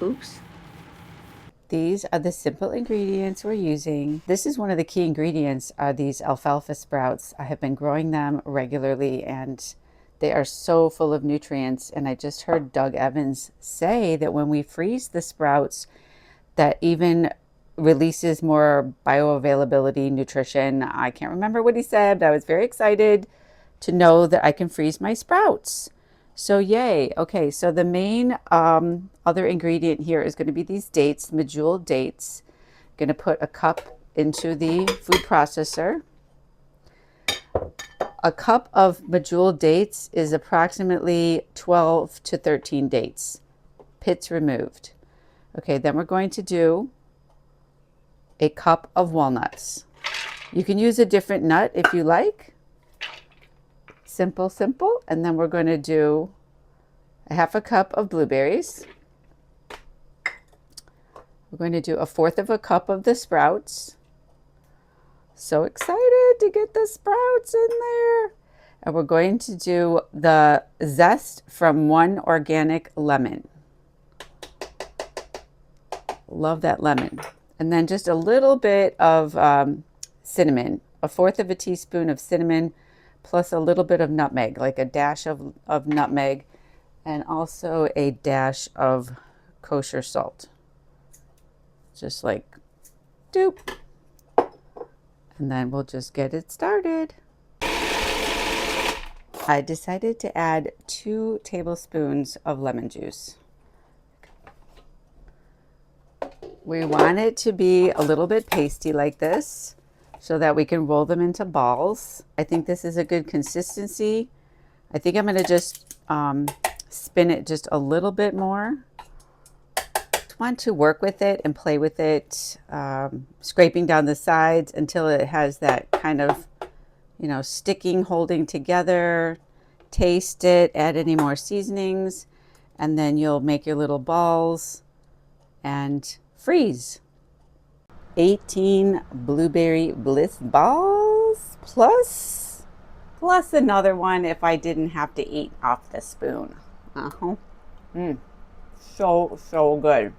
Oops. These are the simple ingredients we're using. This is one of the key ingredients are these alfalfa sprouts. I have been growing them regularly and they are so full of nutrients. And I just heard Doug Evans say that when we freeze the sprouts, that even releases more bioavailability, nutrition. I can't remember what he said, but I was very excited to know that I can freeze my sprouts. So yay. Okay, so the main other ingredient here is going to be these dates, medjool dates. I'm going to put a cup into the food processor. A cup of medjool dates is approximately 12 to 13 dates, pits removed. Okay, then we're going to do a cup of walnuts. You can use a different nut if you like. Simple, simple. And then we're going to do a half a cup of blueberries. We're going to do 1/4 of a cup of the sprouts. So excited to get the sprouts in there. And we're going to do the zest from 1 organic lemon. Love that lemon. And then just a little bit of cinnamon, 1/4 of a teaspoon of cinnamon, plus a little bit of nutmeg, like a dash of nutmeg, and also a dash of kosher salt. Just like doop. And then we'll just get it started. I decided to add 2 tablespoons of lemon juice. We want it to be a little bit pasty like this so that we can roll them into balls. I think this is a good consistency. I think I'm going to just spin it just a little bit more. Just want to work with it and play with it, scraping down the sides until it has that kind of, you know, sticking, holding together. Taste it, add any more seasonings, and then you'll make your little balls and freeze. 18 blueberry Bliss balls plus another one if I didn't have to eat off the spoon. So good.